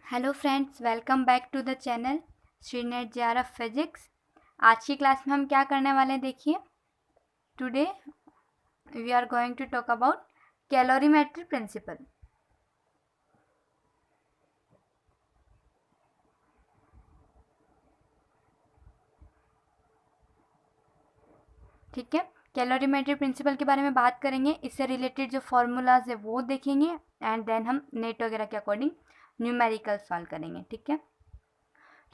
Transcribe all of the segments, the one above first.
Hello friends, welcome back to the channel Shrinet JRF physics. आज की class में हम क्या करने वाले हैं देखिए। Today we are going to talk about calorimetry principle. ठीक है, कैलोरीमेट्री प्रिंसिपल के बारे में बात करेंगे। इससे रिलेटेड जो फॉर्मूलाज है वो देखेंगे एंड देन हम नेट वगैरह के अकॉर्डिंग न्यूमेरिकल सॉल्व करेंगे। ठीक है,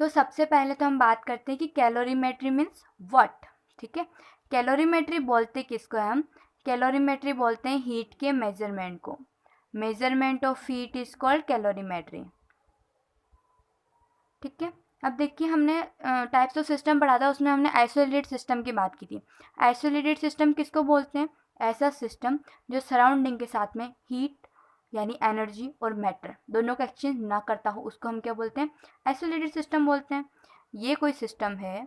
तो सबसे पहले तो हम बात करते हैं कि कैलोरीमेट्री मीन्स व्हाट। ठीक है, कैलोरीमेट्री बोलते किसको है? हम कैलोरीमेट्री बोलते हैं हीट के मेजरमेंट को। Measurement of heat is called calorimetry. ठीक है, अब देखिए हमने टाइप्स ऑफ सिस्टम पढ़ा था, उसमें हमने आइसोलेटेड सिस्टम की बात की थी। आइसोलेटेड सिस्टम किसको बोलते हैं? ऐसा सिस्टम जो सराउंडिंग के साथ में हीट यानी एनर्जी और मैटर दोनों का एक्सचेंज ना करता हो, उसको हम क्या बोलते हैं? आइसोलेटेड सिस्टम बोलते हैं। ये कोई सिस्टम है,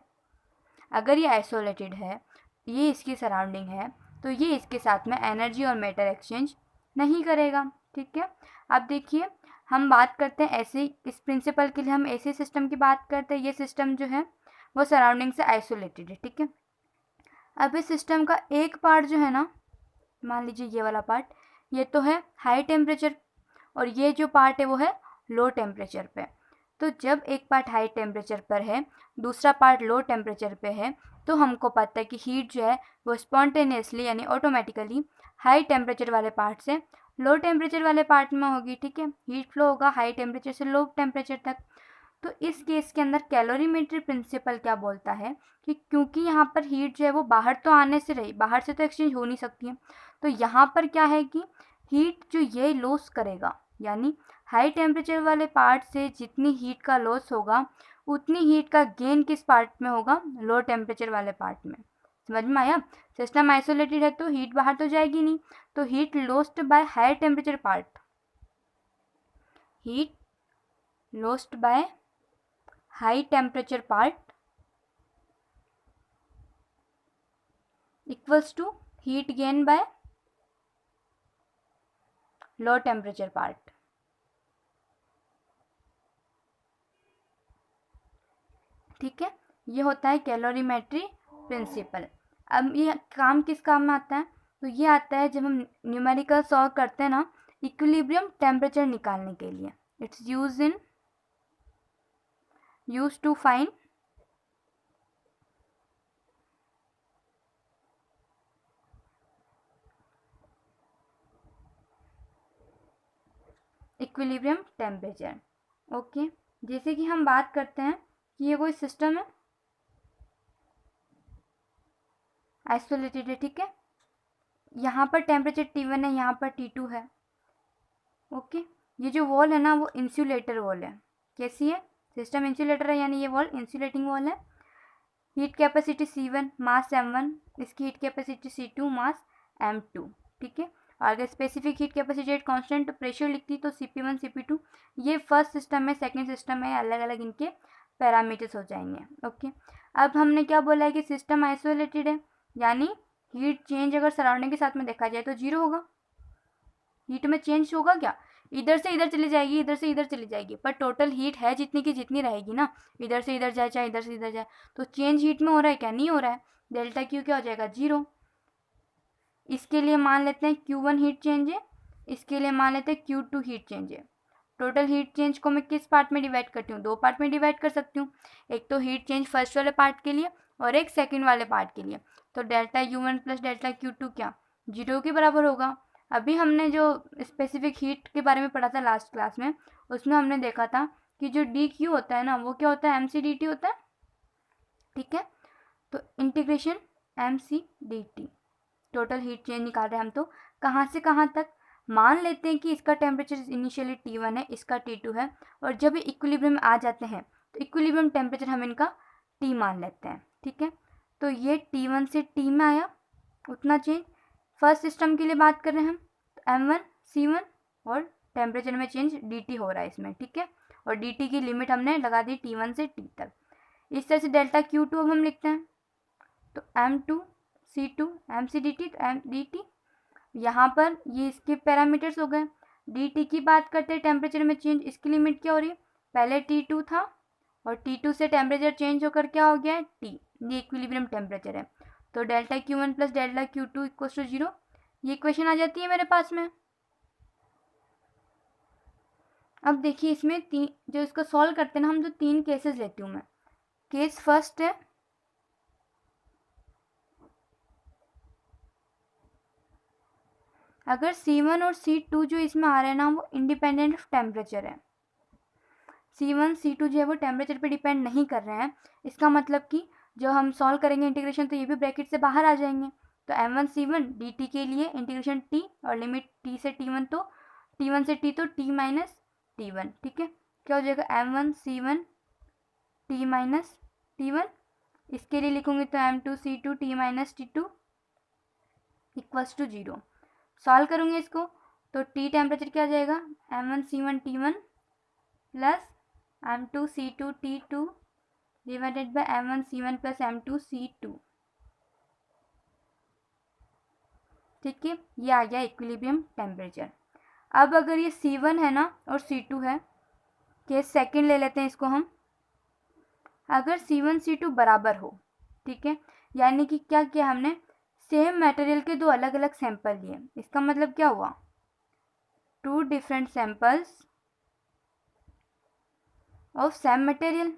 अगर ये आइसोलेटेड है, ये इसकी सराउंडिंग है, तो ये इसके साथ में एनर्जी और मैटर एक्सचेंज नहीं करेगा। ठीक है, अब देखिए हम बात करते हैं ऐसे, इस प्रिंसिपल के लिए हम ऐसे सिस्टम की बात करते हैं। ये सिस्टम जो है वो सराउंडिंग से आइसोलेटेड है। ठीक है, अब इस सिस्टम का एक पार्ट जो है ना, मान लीजिए ये वाला पार्ट, ये तो है हाई टेम्परेचर और ये जो पार्ट है वो है लो टेम्परेचर पे। तो जब एक पार्ट हाई टेम्परेचर पर है, दूसरा पार्ट लो टेम्परेचर पे है, तो हमको पता है कि हीट जो है वो स्पॉन्टेनियसली यानी ऑटोमेटिकली हाई टेम्परेचर वाले पार्ट से लो टेम्परेचर वाले पार्ट में होगी। ठीक है, हीट फ्लो होगा हाई टेम्परेचर से लो टेम्परेचर तक। तो इस केस के अंदर कैलोरीमेट्री प्रिंसिपल क्या बोलता है कि क्योंकि यहाँ पर हीट जो है वो बाहर तो आने से रही, बाहर से तो एक्सचेंज हो नहीं सकती है, तो यहाँ पर क्या है कि हीट जो ये लॉस करेगा, यानी हाई टेम्परेचर वाले पार्ट से जितनी हीट का लॉस होगा उतनी हीट का गेन किस पार्ट में होगा? लो टेम्परेचर वाले पार्ट में। समझ में आया? सिस्टम आइसोलेटेड है तो हीट बाहर तो जाएगी नहीं, तो heat lost by high temperature part, heat lost by high temperature part equals to heat gain by low temperature part। ठीक है, ये होता है कैलोरीमेट्री प्रिंसिपल। अब ये काम किस काम में आता है? तो ये आता है जब हम न्यूमेरिकल सॉल्व करते हैं ना, इक्विलिब्रियम टेम्परेचर निकालने के लिए। It's use to find equilibrium temperature. Okay, जैसे कि हम बात करते हैं कि ये कोई सिस्टम है, आइसोलेटेड है। ठीक है, यहाँ पर टेम्परेचर T1 है, यहाँ पर T2 है। ओके, ये जो वॉल है ना वो इंसुलेटर वॉल है। कैसी है? सिस्टम इंसुलेटर है, यानी ये वॉल इंसुलेटिंग वॉल है। हीट कैपेसिटी C1, मास M1, इसकी हीट कैपेसिटी C2, मास M2। ठीक है, और अगर specific heat capacity at constant pressure लिखती तो CP1 CP2। ये फर्स्ट सिस्टम है, सेकंड सिस्टम है, अलग अलग इनके पैरामीटर्स हो जाएंगे। ओके, अब हमने क्या बोला है कि सिस्टम आइसोलेटेड है, यानी हीट चेंज अगर सराउंडिंग के साथ में देखा जाए तो जीरो होगा। हीट में चेंज होगा क्या? इधर से इधर चली जाएगी, इधर से इधर चली जाएगी, पर टोटल हीट है जितनी की जितनी रहेगी ना। इधर से इधर जाए चाहे इधर से इधर जाए, तो चेंज हीट में हो रहा है क्या? नहीं हो रहा है। डेल्टा क्यू क्या हो जाएगा? जीरो। इसके लिए मान लेते हैं Q1 हीट चेंज है, इसके लिए मान लेते हैं Q2 हीट चेंज है। टोटल हीट चेंज को मैं किस पार्ट में डिवाइड करती हूँ? दो पार्ट में डिवाइड कर सकती हूँ, एक तो हीट चेंज फर्स्ट वाले पार्ट के लिए और एक सेकंड वाले पार्ट के लिए। तो delta U1 plus delta Q2 क्या जीरो के बराबर होगा। अभी हमने जो स्पेसिफिक हीट के बारे में पढ़ा था लास्ट क्लास में, उसमें हमने देखा था कि जो DQ होता है ना वो क्या होता है? MC/DT होता है। ठीक है, तो integration MC/DT, total heat change निकाल रहे हैं हम, तो कहाँ से कहाँ तक? मान लेते हैं कि इसका टेम्परेचर इनिशियली T1 है, इसका T2 है, और जब ये इक्विलिब्रियम में आ जाते हैं तो इक्विलिब्रियम टेम्परेचर हम इनका T मान लेते हैं। ठीक है, तो ये T1 से T में आया उतना चेंज। फर्स्ट सिस्टम के लिए बात कर रहे हैं हम, तो M1 C1 और टेम्परेचर में चेंज DT हो रहा है इसमें। ठीक है, और DT की लिमिट हमने लगा दी T1 से T तक। इस तरह से डेल्टा Q2 अब हम लिखते हैं, तो M2 C2 MC/DT, तो MDT। यहाँ पर ये इसके पैरामीटर्स हो गए। DT की बात करते हैं टेम्परेचर में चेंज, इसकी लिमिट क्या हो रही है? पहले T2 था और T2 से टेम्परेचर चेंज होकर क्या हो गया है T, ये इक्विलिब्रियम टेम्परेचर है। तो delta Q1 plus delta Q2 equal to 0, ये इक्वेशन आ जाती है मेरे पास में। अब देखिए इसमें जो इसको सॉल्व करते हैं ना हम, तो 3 केसेस लेती हूँ मैं। केस फर्स्ट है, अगर C1 और C2 जो इसमें आ रहे हैं ना वो इंडिपेंडेंट ऑफ टेम्परेचर है, C1 C2 जो है वो टेम्परेचर पे डिपेंड नहीं कर रहे हैं, इसका मतलब कि जो हम सॉल्व करेंगे इंटीग्रेशन तो ये भी ब्रैकेट से बाहर आ जाएंगे। तो m1 C1 dt के लिए इंटीग्रेशन t और लिमिट t से t1, तो t1 से t तो t माइनस t1, ठीक है। क्या हो जाएगा m1 C1 t minus t1, इसके लिए लिखूंगी तो m2 C2 t minus t2 equals to 0। Solve करूँगी इसको तो T टेम्परेचर क्या आ जाएगा m1 C1 T1 plus m2 C2 T2 divided by m1 C1 plus m2 C2, ठीक है। ये आ गया इक्विलिब्रियम टेम्परेचर। अब अगर ये C1 है ना और C2 है, केस सेकंड ले लेते हैं इसको हम। अगर C1 C2 बराबर हो, ठीक है, यानी कि क्या किया हमने, सेम मटेरियल के दो अलग अलग सैंपल लिए, इसका मतलब क्या हुआ, 2 different samples of same material,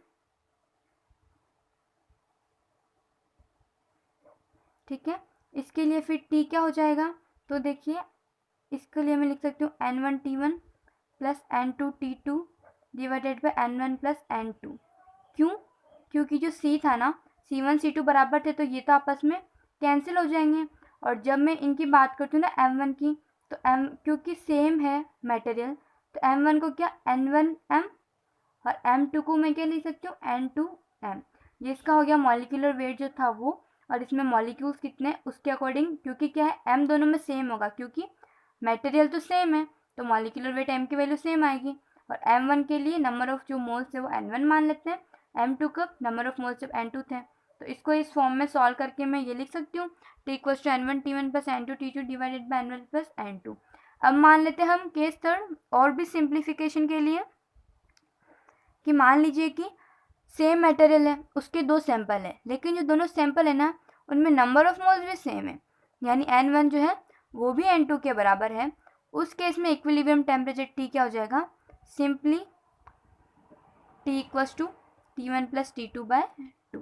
ठीक है। इसके लिए फिर T क्या हो जाएगा, तो देखिए इसके लिए मैं लिख सकती हूँ N1 T1 plus N2 T2 divided by N1 plus N2। क्यों, क्योंकि जो C था ना, C1 C2 बराबर थे तो ये तो आपस में कैंसिल हो जाएंगे। और जब मैं इनकी बात करती हूँ ना M1 की, तो M क्योंकि सेम है मटेरियल तो M1 को क्या N1M और M2 को मैं क्या लिख सकती हूँ N2M। ये इसका हो गया मॉलिक्यूलर वेट जो था वो, और इसमें मॉलिक्यूल्स कितने उसके अकॉर्डिंग, क्योंकि क्या है M दोनों में सेम होगा, क्योंकि मटेरियल तो सेम है तो मॉलिक्यूलर वेट M की वैल्यू सेम आएगी। और M1 के लिए नंबर ऑफ जो मोल्स है वो N1 मान लेते हैं, M2 का नंबर ऑफ मोल्स जब N2 थे। तो इसको इस फॉर्म में सॉल्व करके मैं ये लिख सकती हूँ T equals to N1 T1 plus N2 T2 divided by N1 plus N2। अब मान लेते हैं हम केस थर्ड, और भी सिंप्लीफिकेशन के लिए, कि मान लीजिए कि सेम मटेरियल है, उसके 2 सैंपल है, लेकिन जो दोनों सैंपल है ना उनमें नंबर ऑफ मोल्स भी सेम है, यानी N1 जो है वो भी N2 के बराबर है। उस केस में इक्विलिब्रियम टेम्परेचर T क्या हो जाएगा, simply T equals to T1 plus T2 by 2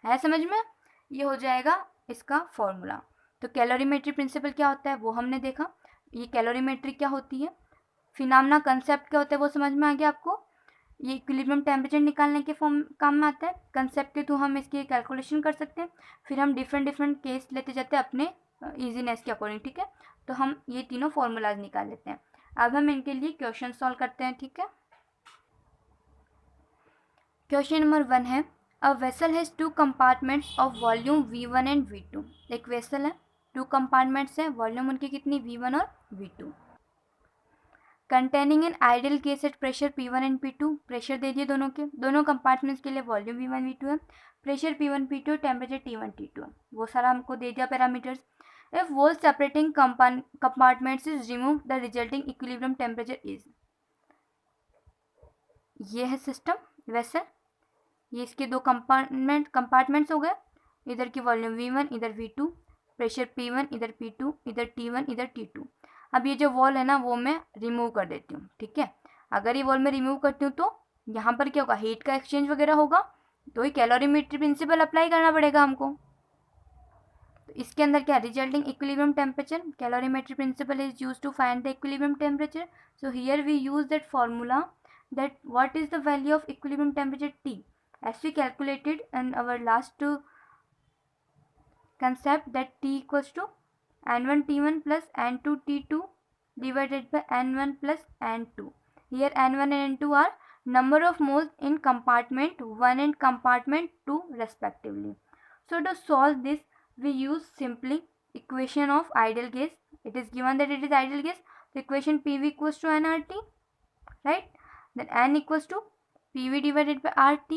है, समझ में। ये हो जाएगा इसका फॉर्मूला। तो कैलोरीमेट्री प्रिंसिपल क्या होता है वो हमने देखा, ये कैलोरीमेट्री क्या होती है, फिनोमेना कंसेप्ट क्या होता है वो समझ में आ गया आपको। ये इक्विलिब्रियम टेम्परेचर निकालने के फॉर्म काम में आता है, कंसेप्ट के थ्रू हम इसकी कैलकुलेशन कर सकते हैं, फिर हम डिफरेंट केस लेते जाते हैं अपने ईजीनेस के अकॉर्डिंग, ठीक है। तो हम ये तीनों फॉर्मूलाज निकाल लेते हैं। अब हम इनके लिए क्वेश्चन सॉल्व करते हैं, ठीक है। क्वेश्चन नंबर 1 है, a vessel has 2 compartments of volume V1 and V2। एक वेसल है, 2 कंपार्टमेंट्स है, वॉल्यूम उनकी कितनी V1 और V2, containing an ideal gas at pressure P1 and P2। Pressure दे दिए दोनों के, दोनों कंपार्टमेंट्स के लिए वॉल्यूम V1 V2 है, pressure P1 P2, temperature T1 T2 है, वो सारा हमको दे दिया parameters. If wall separating compartments is remove the resulting equilibrium temperature is, ये है सिस्टम वैसे, ये इसके 2 कंपार्टमेंट्स हो गए, इधर की वॉल्यूम V1 इधर V2, प्रेशर P1 इधर P2 इधर T1 इधर T2। अब ये जो वॉल है ना वो मैं रिमूव कर देती हूँ, ठीक है। अगर ये वॉल मैं रिमूव करती हूँ तो यहाँ पर क्या होगा, हीट का एक्सचेंज वगैरह होगा, तो ये कैलोरीमेट्री प्रिंसिपल अप्लाई करना पड़ेगा हमको। तो इसके अंदर क्या, resulting equilibrium temperature, calorimetry principle is use to find the equilibrium temperature. So here we use that formula that what is the value of equilibrium temperature T as we calculated in our last concept, that T equals to N1 T1 plus N2 T2 divided by N1 plus N2. Here N1 and N2 are number of moles in compartment 1 and compartment 2 respectively. So to solve this we use simply equation of ideal gas. It is given that it is ideal gas, so equation PV equals to nRT, right? Then N equals to PV divided by RT.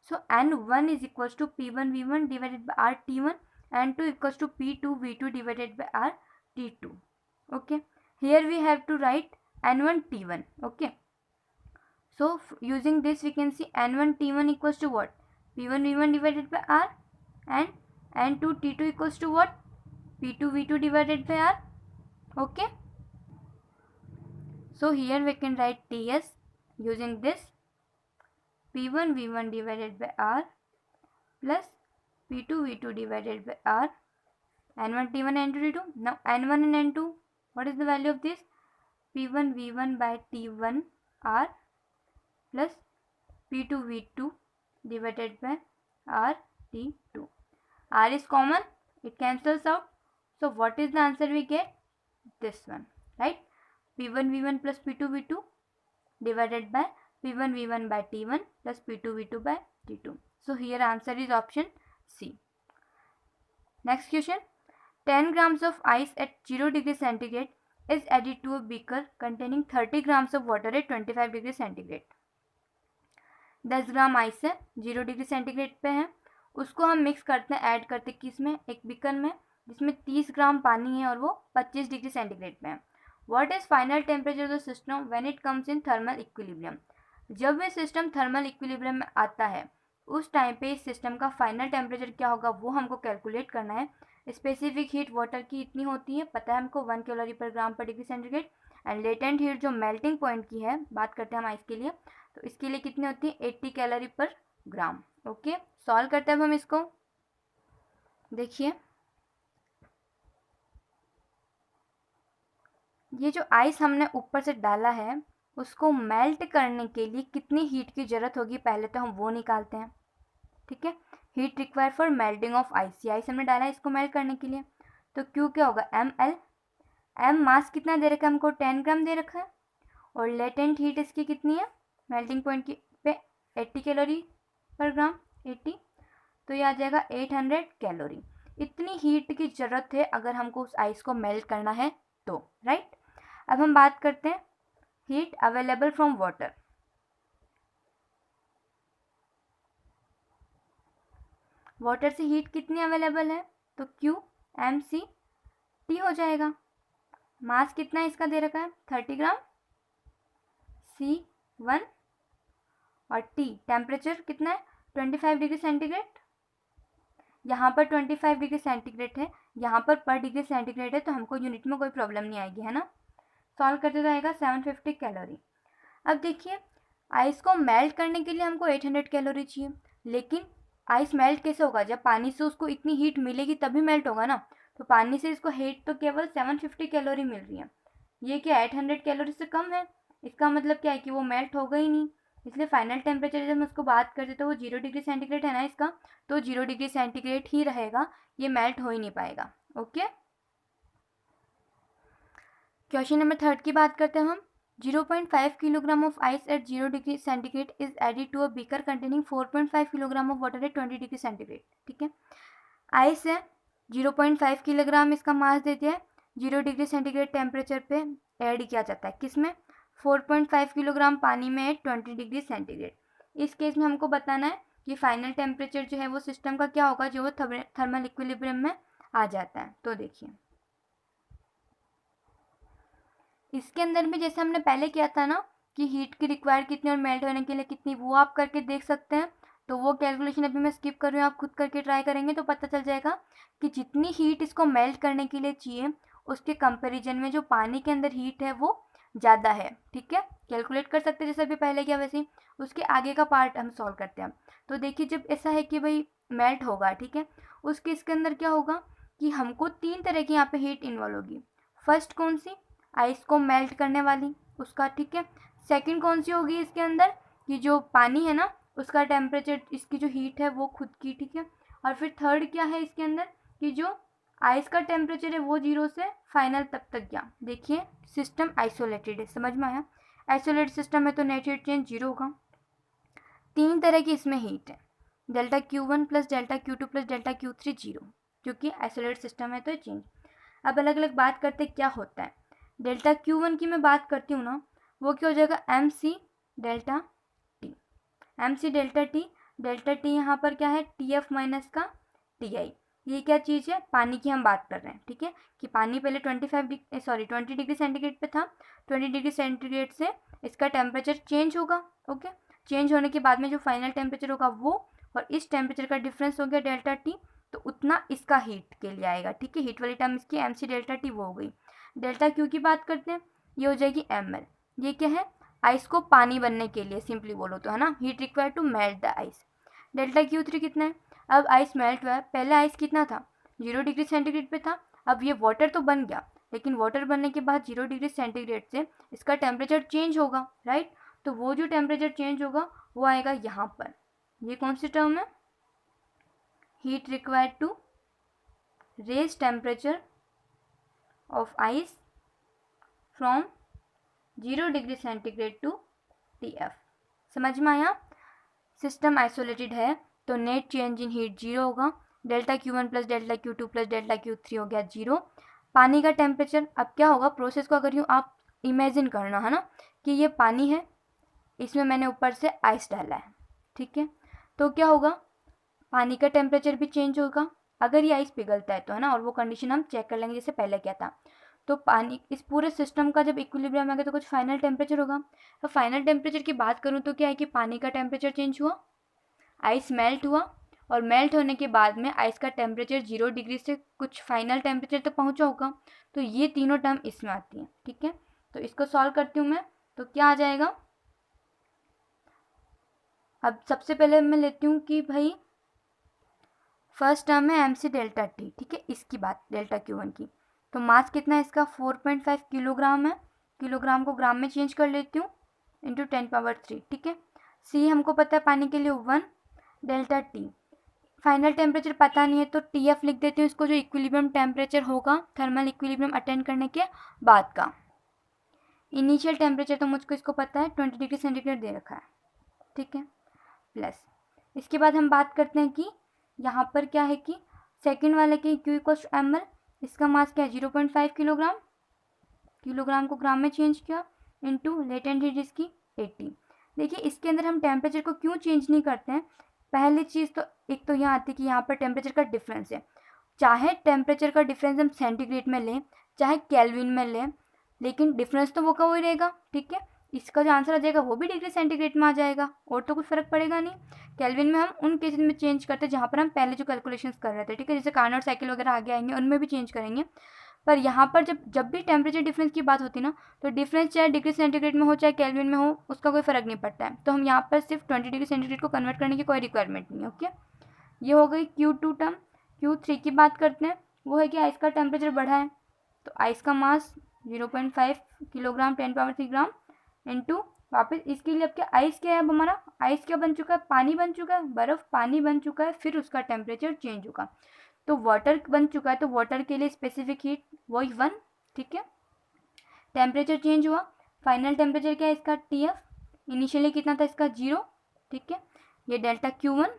So N1 is equals to P1 V1 divided by RT1, N2 equals to P2 V2 divided by RT2. Okay, here we have to write N1 T1. Okay, So using this we can see N1 T1 equals to what? P1 V1 divided by R, and N2 T2 equals to what? P2 V2 divided by R. Okay. So here we can write Ts using this P1 V1 divided by R plus P2 V2 divided by R, N1 T1 N2 T2. Now N1 and N2, what is the value of this? P1 V1 by T1 R plus P2 V2 divided by R T2. R is common, it cancels out. So what is the answer we get? This one, right? P1 V1 plus P2 V2 divided by P1 V1 by T1 plus P2 V2 by T2. So here answer is option C. Next question. 10 grams of ice at 0 degree centigrade is added to a beaker containing 30 grams of water at 25 degree centigrade. 10 gram ice है, 0 degree centigrade पे है, उसको हम mix करते हैं, add करते हैं किस में? एक बीकर में, जिसमें 30 ग्राम पानी है और वो 25 डिग्री सेंटीग्रेड पे है. What is final temperature of the system when it comes in thermal equilibrium? जब ये सिस्टम थर्मल इक्विलिब्रियम में आता है उस टाइम पे इस सिस्टम का फाइनल टेम्परेचर क्या होगा वो हमको कैलकुलेट करना है. स्पेसिफिक हीट वाटर की इतनी होती है, पता है हमको 1 कैलोरी पर ग्राम पर degree centigrade. And latent heat जो मेल्टिंग पॉइंट की है, बात करते हैं हम आइस के लिए, तो इसके लिए कितनी होती है? 80 कैलोरी पर ग्राम. ओके, सॉल्व करते हैं हम इसको. देखिए ये जो आइस हमने ऊपर से डाला है उसको मेल्ट करने के लिए कितनी हीट की जरूरत होगी, पहले तो हम वो निकालते हैं. ठीक है, heat require for melting of ice. ये आइस हमने डाला है इसको मेल्ट करने के लिए, तो क्यू क्या होगा? ml. m मास कितना दे रखा है हमको? 10 ग्राम दे रखा है. और लेटेंट हीट इसकी कितनी है मेल्टिंग पॉइंट की पे? 80 कैलोरी पर ग्राम, 80. तो ये आ जाएगा 800 कैलोरी. इतनी हीट की ज़रूरत है अगर हमको उस आइस को मेल्ट करना है तो, राइट. अब हम बात करते हैं heat available from water. Water से हीट कितनी अवेलेबल है? तो Q mc/T हो जाएगा. मास कितना इसका दे रखा है? 30 ग्राम, C1. और T टेम्परेचर कितना है? 25 डिग्री सेंटीग्रेड. यहाँ पर 25 डिग्री सेंटीग्रेड है, यहाँ पर डिग्री सेंटीग्रेड है, तो हमको यूनिट में कोई प्रॉब्लम नहीं आएगी, है ना. सॉल्व करते तो आएगा 750 कैलोरी. अब देखिए आइस को मेल्ट करने के लिए हमको 800 कैलोरी चाहिए, लेकिन आइस मेल्ट कैसे होगा? जब पानी से उसको इतनी हीट मिलेगी तभी मेल्ट होगा ना. तो पानी से इसको हीट तो केवल 750 कैलोरी मिल रही है, ये क्या 800 कैलोरी से कम है. इसका मतलब क्या है कि वो मेल्ट होगा ही नहीं. इसलिए फाइनल टेम्परेचर जब हम उसको बात करते तो वो 0 डिग्री सेंटीग्रेड है ना इसका, तो 0 डिग्री सेंटीग्रेड ही रहेगा, ये मेल्ट हो ही नहीं पाएगा. ओके, क्वेश्चन नंबर 3 की बात करते हैं हम. 0.5 kilogram of ice at 0 degree centigrade is added to a beaker containing 4.5 kilogram of water at 20 degree centigrade. ठीक है, आइस है, 0.5 किलोग्राम इसका मास देते हैं, 0 डिग्री सेंटीग्रेड टेम्परेचर पे ऐड किया जाता है. किसमें? 4.5 किलोग्राम पानी में एट 20 डिग्री सेंटीग्रेड. इस केस में हमको बताना है कि फाइनल टेम्परेचर जो है वो सिस्टम का क्या होगा जो वो थर्मल इक्विलिब्रियम में आ जाता है. तो देखिए इसके अंदर भी जैसे हमने पहले किया था ना कि हीट की रिक्वायर कितनी और मेल्ट होने के लिए कितनी, वो आप करके देख सकते हैं. तो वो कैलकुलेशन अभी मैं स्किप कर रही हूँ, आप खुद करके ट्राई करेंगे तो पता चल जाएगा कि जितनी हीट इसको मेल्ट करने के लिए चाहिए उसके कंपैरिजन में जो पानी के अंदर हीट है वो ज़्यादा है. ठीक है, कैलकुलेट कर सकते हैं जैसे अभी पहले किया वैसे ही. उसके आगे का पार्ट हम सॉल्व करते हैं. तो देखिए जब ऐसा है कि भाई मेल्ट होगा, ठीक है, उस केस के अंदर क्या होगा कि हमको 3 तरह की यहाँ पे हीट इन्वॉल्व होगी. फर्स्ट कौन सी? आइस को मेल्ट करने वाली, उसका. ठीक है, सेकंड कौन सी होगी इसके अंदर कि जो पानी है ना उसका टेम्परेचर, इसकी जो हीट है वो खुद की. ठीक है, और फिर थर्ड क्या है इसके अंदर कि जो आइस का टेम्परेचर है वो 0 से फाइनल तब तक गया. देखिए सिस्टम आइसोलेटेड है, समझ में आया. आइसोलेटेड सिस्टम है तो नेट हीट चेंज 0 होगा. 3 तरह की इसमें हीट है, delta Q1 plus delta Q2 plus delta Q3 0, क्योंकि आइसोलेटेड सिस्टम है तो चेंज. अब अलग अलग बात करते क्या होता है. डेल्टा Q1 की मैं बात करती हूँ ना, वो क्या हो जाएगा? MC delta T. MC delta T, delta T यहाँ पर क्या है? TF माइनस का TI. ये क्या चीज़ है, पानी की हम बात कर रहे हैं, ठीक है, कि पानी पहले 20 डिग्री सेंटीग्रेड पे था, 20 डिग्री सेंटीग्रेड से इसका टेम्परेचर चेंज होगा, ओके, चेंज होने के बाद में जो फाइनल टेम्परेचर होगा वो, और इस टेम्परेचर का डिफरेंस हो गया डेल्टा टी, तो उतना इसका हीट के लिए आएगा, ठीक है, हीट वाली टर्म इसकी एम सी डेल्टा टी वो हो गई। डेल्टा क्यू की बात करते हैं, ये हो जाएगी एम एल, ये क्या है, आइस को पानी बनने के लिए सिंपली बोलो तो, है ना, heat required to melt the ice. Delta Q three कितना है, अब आइस मेल्ट हुआ है, पहले आइस कितना था, 0 डिग्री सेंटीग्रेड पे था, अब ये वाटर तो बन गया, लेकिन वाटर बनने के बाद 0 डिग्री सेंटीग्रेड से इसका टेम्परेचर चेंज होगा, राइट, तो वो जो टेम्परेचर चेंज होगा वो आएगा यहाँ पर, ये कौन सी टर्म है, heat required to raise temperature of ice from 0 degree centigrade to TF। समझ में आया, सिस्टम आइसोलेटेड है तो नेट चेंज इन हीट 0 होगा, delta Q1 plus delta Q2 plus delta Q3 हो गया 0। पानी का टेम्परेचर, अब क्या होगा, प्रोसेस को अगर यूँ आप इमेजिन करना, है ना, कि ये पानी है, इसमें मैंने ऊपर से आइस डाला है, ठीक है, तो क्या होगा, पानी का टेम्परेचर भी चेंज होगा अगर ये आइस पिघलता है तो, है ना, और वो कंडीशन हम चेक कर लेंगे जैसे पहले क्या था। तो पानी, इस पूरे सिस्टम का जब इक्विलिब्रियम आ गया तो कुछ फाइनल टेम्परेचर होगा, तो फाइनल टेम्परेचर की बात करूँ तो क्या है कि पानी का टेम्परेचर चेंज हुआ, आइस मेल्ट हुआ, और मेल्ट होने के बाद में आइस का टेम्परेचर 0 डिग्री से कुछ फाइनल टेम्परेचर तक पहुंचा होगा, तो ये तीनों टर्म इसमें आती हैं, ठीक है, तो इसको सॉल्व करती हूँ मैं, तो क्या आ जाएगा, अब सबसे पहले मैं लेती हूँ कि भाई फर्स्ट टर्म है एम सी डेल्टा टी, ठीक है, इसकी बात डेल्टा Q1 की, तो मास कितना है इसका 4.5 किलोग्राम है, किलोग्राम को ग्राम में चेंज कर लेती हूँ, इंटू 10⁻3, ठीक है। सी हमको पता है पानी के लिए 1, डेल्टा टी, फाइनल टेम्परेचर पता नहीं है तो TF लिख देती हूँ इसको, जो इक्विलिब्रियम टेम्परेचर होगा थर्मल इक्विलिब्रियम अटेंड करने के बाद का। इनिशियल टेम्परेचर तो मुझको इसको पता है 20 डिग्री सेंटीग्रेड दे रखा है, ठीक है, प्लस इसके बाद हम बात करते हैं कि यहाँ पर क्या है कि सेकंड वाले के Q इक्वल्स टू ml, इसका मास क्या है 0.5 किलोग्राम, किलोग्राम को ग्राम में चेंज किया, इंटू लेटेंट हीट इसकी 80। देखिए इसके अंदर हम टेम्परेचर को क्यों चेंज नहीं करते हैं, पहली चीज़ तो एक तो यहाँ आती है कि यहाँ पर टेम्परेचर का डिफरेंस है, चाहे टेम्परेचर का डिफरेंस हम सेंटीग्रेड में लें चाहे केल्विन में लें, लेकिन डिफरेंस तो वो का वही रहेगा, ठीक है, इसका जो आंसर आ जाएगा वो भी डिग्री सेंटीग्रेड में आ जाएगा, और तो कुछ फर्क पड़ेगा नहीं। केल्विन में हम उन केसेस में चेंज करते हैं जहाँ पर हम पहले जो कैलकुलेशंस कर रहे थे, ठीक है, जैसे कार्नोट साइकिल वगैरह आगे आएंगे उनमें भी चेंज करेंगे, पर यहाँ पर जब भी टेम्परेचर डिफरेंस की बात होती है ना, तो डिफरेंस चाहे डिग्री सेंटीग्रेड में हो चाहे केल्विन में हो उसका कोई फ़र्क नहीं पड़ता है, तो हम यहाँ पर सिर्फ 20 डिग्री सेंटीग्रेड को कन्वर्ट करने की कोई रिक्वायरमेंट नहीं है, ओके। ये हो गई Q2 टर्म। Q3 की बात करते हैं, वो है कि आइस का टेम्परेचर बढ़ा है, तो आइस का मास 0.5 किलोग्राम 10⁻3 ग्राम, इंटू वापस इसके लिए अब क्या आइस क्या है, अब हमारा आइस क्या बन चुका है, पानी बन चुका है, बर्फ़ पानी बन चुका है, फिर उसका टेम्परेचर चेंज होगा, तो वाटर बन चुका है, तो वाटर के लिए स्पेसिफिक हीट वही 1, ठीक है, टेम्परेचर चेंज हुआ, फाइनल टेम्परेचर क्या है इसका TF, इनिशियली कितना था इसका 0, ठीक है, ये डेल्टा Q1,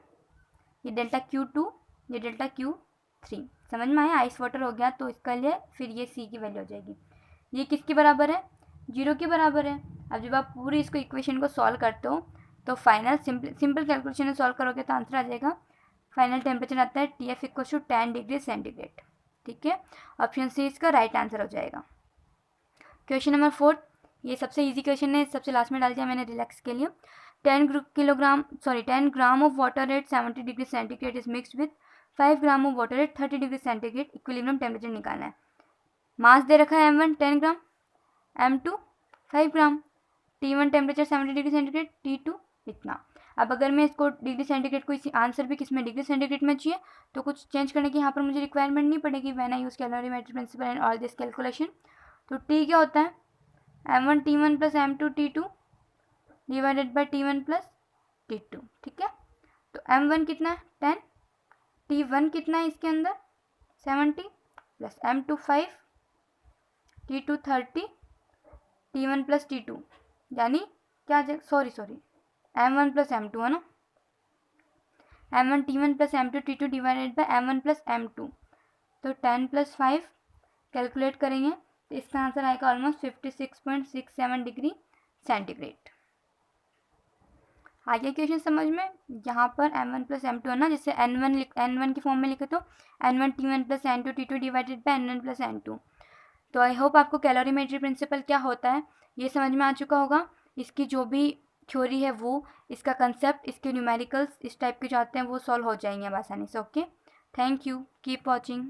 ये डेल्टा Q2, ये डेल्टा Q3, समझ में आया, आइस वाटर हो गया, तो इसका लिए फिर ये C की वैल्यू हो जाएगी, ये किसके बराबर है 0 के बराबर है। अब जब आप पूरी इसको इक्वेशन को सॉल्व करते हो तो फाइनल सिंपल कैलकुलेशन में सॉल्व करोगे तो आंसर आ जाएगा, फाइनल टेम्परेचर आता है TF equal to 10 degree centigrade, ठीक है, ऑप्शन सी इसका राइट आंसर हो जाएगा। क्वेश्चन नंबर 4, ये सबसे इजी क्वेश्चन है, सबसे लास्ट में डाल दिया मैंने रिलैक्स के लिए। 10 gram of water eight 70 degree centigrade is mixed with 5 gram of water eight 30 degree centigrade, equilibrium temperature निकालना है। मास दे रखा है M1 10 ग्राम, M2 5 ग्राम, T1 temperature 70 degree centigrade, T2 इतना। अब अगर मैं इसको डिग्री सेंटीग्रेड को इसी आंसर भी किस में डिग्री सेंटीग्रेड में चाहिए तो कुछ चेंज करने की यहाँ पर मुझे रिक्वायरमेंट नहीं पड़ेगी, when I use calorimetric principle and all this calculation. तो T क्या होता है M1 T1 plus M2 T2 divided by T1 plus T2, ठीक है, तो M1 कितना है 10, T1 कितना है इसके अंदर 70 plus M2 5, T2 30, T1 plus T2 यानी क्या, सॉरी M1 प्लस M2 है ना, M1 T1 plus M2 T2 divided by M1 plus M2, तो 10 प्लस 5 कैलकुलेट करेंगे तो इसका आंसर आएगा ऑलमोस्ट 56.67 डिग्री सेंटीग्रेड। आ गया क्वेश्चन समझ में? यहाँ पर m1 प्लस m2 है ना, जैसे n1 की फॉर्म में लिखे तो n1 t1 plus n2 t2 divided by n1 plus n2। तो आई होप आपको कैलोरीमेट्री प्रिंसिपल क्या होता है ये समझ में आ चुका होगा। इसकी जो भी थ्योरी है वो, इसका कंसेप्ट, इसके न्यूमेरिकल्स इस टाइप के जो आते हैं वो सॉल्व हो जाएंगे अब आसानी से। Okay, thank you, keep watching.